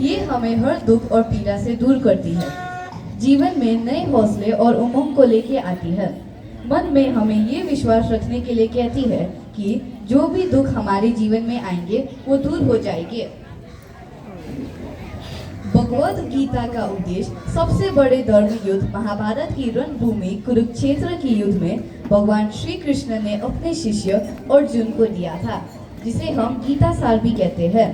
ये हमें हर दुख और पीड़ा से दूर करती है, जीवन में नए हौसले और उमंग को लेके आती है। मन में हमें ये विश्वास रखने के लिए कहती है कि जो भी दुख हमारे जीवन में आएंगे वो दूर हो जाएंगे। भगवद गीता का उद्देश्य सबसे बड़े धर्म युद्ध महाभारत की रणभूमि कुरुक्षेत्र की युद्ध में भगवान श्री कृष्ण ने अपने शिष्य अर्जुन को दिया था, जिसे हम गीता सार भी कहते हैं।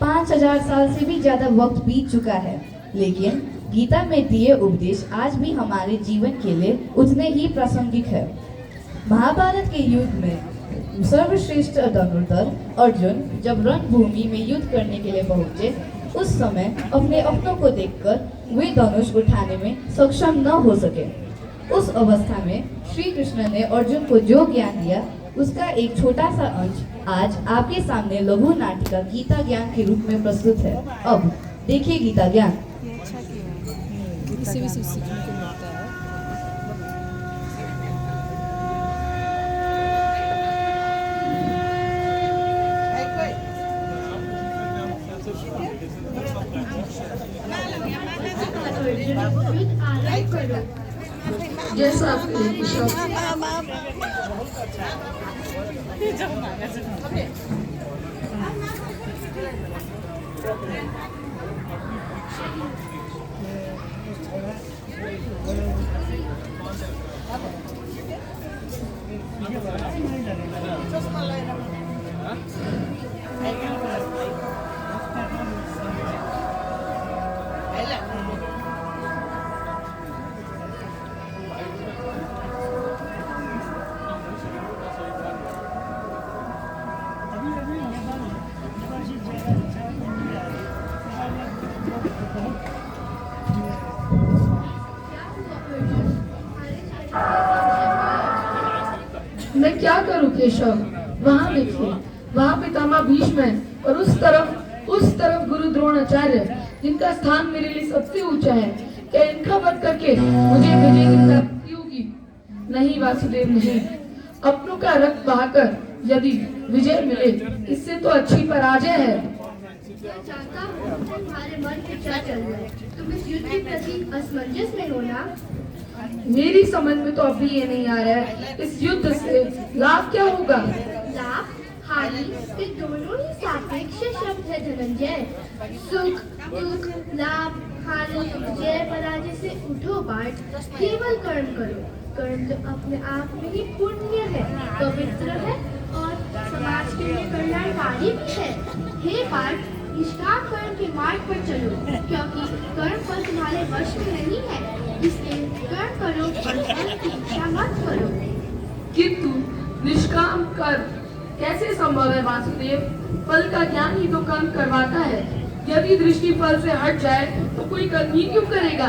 5000 साल से भी ज्यादा वक्त बीत चुका है, लेकिन गीता में दिए उपदेश आज भी हमारे जीवन के लिए उतने ही प्रासंगिक है। महाभारत के युद्ध में सर्वश्रेष्ठ धनुर्धर अर्जुन जब रणभूमि में युद्ध करने के लिए पहुंचे, उस समय अपने अपनों को देखकर वे धनुष उठाने में सक्षम न हो सके। उस अवस्था में श्री कृष्ण ने अर्जुन को जो ज्ञान दिया, उसका एक छोटा सा अंश आज आपके सामने लघु नाटिका गीता ज्ञान के रूप में प्रस्तुत है। अब देखिए गीता ज्ञान। इससे भी सीखने को मिलता है। जैसा आपके मैं क्या करूं केशव? वहाँ देखिए, वहाँ पितामह भीष्म है और उस तरफ गुरु द्रोणाचार्य, जिनका स्थान मेरे लिए सबसे ऊंचा है। क्या इनका वध करके मुझे विजय की प्राप्ति होगी? नहीं वासुदेव, नहीं। अपनों का रक्त बहाकर यदि विजय मिले, इससे तो अच्छी पराजय है। मैं जानता हूँ तुम्हारे मन में क्या चल रहा है। तुम इस युद्ध के प्रति असमंजस में हो ना? मेरी समझ में तो अभी ये नहीं आ रहा है, इस युद्ध से लाभ क्या होगा? लाभ हानि ये दोनों ही सापेक्ष शब्द है धनंजय। सुख दुख लाभ हानि जय पराजय से उठो बाट, केवल कर्म करो। कर्म तो अपने आप में ही पुण्य है, पवित्र है और समाज के लिए कल्याणकारी भी है। हे पार्थ, निष्काम कर्म के मार्ग पर चलो, क्योंकि कर्म फल तुम्हारे वश में नहीं है। इसलिए कर्म करो और फल की इच्छा मत करो। किंतु निष्काम कर्म कैसे संभव है वासुदेव? फल का ज्ञान ही तो कर्म करवाता है। यदि दृष्टि फल से हट जाए तो कोई कर्म ही क्यों करेगा?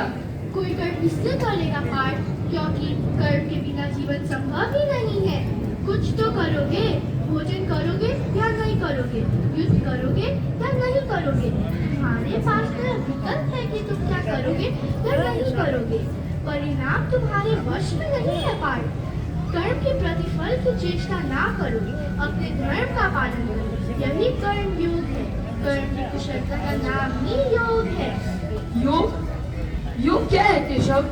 कोई कर्म इसलिए करेगा पार्थ, क्योंकि कर्म के बिना जीवन संभव ही नहीं है। कुछ तो करोगे, भोजन करोगे या नहीं करोगे, युद्ध करोगे या नहीं करोगे। तुम्हारे पास तो विकल्प है कि तुम क्या करोगे या नहीं करोगे। परिणाम तुम्हारे वश में नहीं है पार्थ। कर्म के प्रतिफल की चेष्टा ना करो, अपने धर्म का पालन करो। यही कर्म योग है। कर्म की कुशलता का नाम ही योग है। योग? योग क्या है केशव?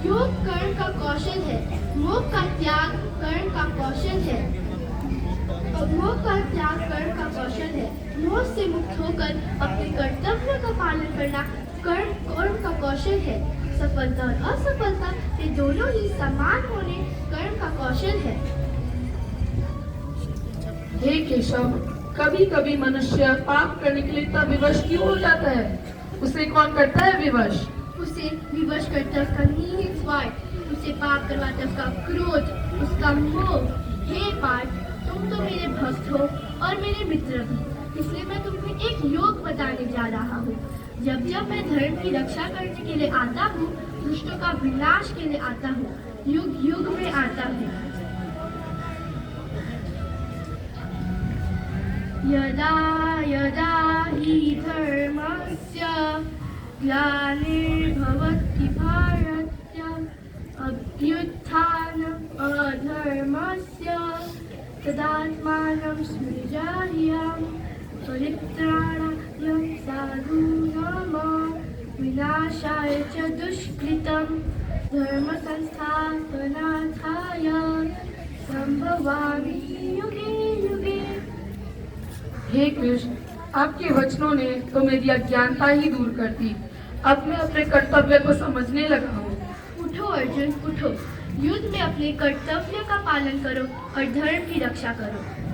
योग कर्म का कौशल है। मोह का त्याग कर्म का कौशल है। मोह का त्याग कर्म का कौशल है। मोह से मुक्त होकर अपने कर्तव्य का पालन करना कर्म का कौशल है। सफलता और असफलता ये दोनों ही समान होने कर्म का कौशल है। हे केशव, कभी कभी मनुष्य पाप करने के लिए इतना विवश क्यों हो जाता है? उसे कौन करता है विवश? उसे विवश करता उसका निहित स्वार्थ, उसे पाप करवाता उसका क्रोध, उसका मोह। हे पार्थ, तुम तो मेरे भक्त हो और मेरे मित्र भी, इसलिए मैं तुम्हें एक योग बताने जा रहा हूँ। जब जब मैं धर्म की रक्षा करने के लिए आता हूँ, दुष्टों का विनाश के लिए आता हूँ, युग युग में आता हूँ। यदा यदा हि धर्मस्य ग्लानिर्भवति भारत अभ्युत्थानम् अधर्मस्य तदात्मानं सृजाम्यहम् परित्राणाय साधूनां विनाशाय च दुष्कृतं धर्म संस्थापनार्थाय संभवामि युगे युगे। हे कृष्ण, आपके वचनों ने तो मेरी अज्ञानता ही दूर कर दी। अब मैं अपने कर्तव्य को समझने लगा हूँ। उठो अर्जुन उठो, युद्ध में अपने कर्तव्य का पालन करो और धर्म की रक्षा करो।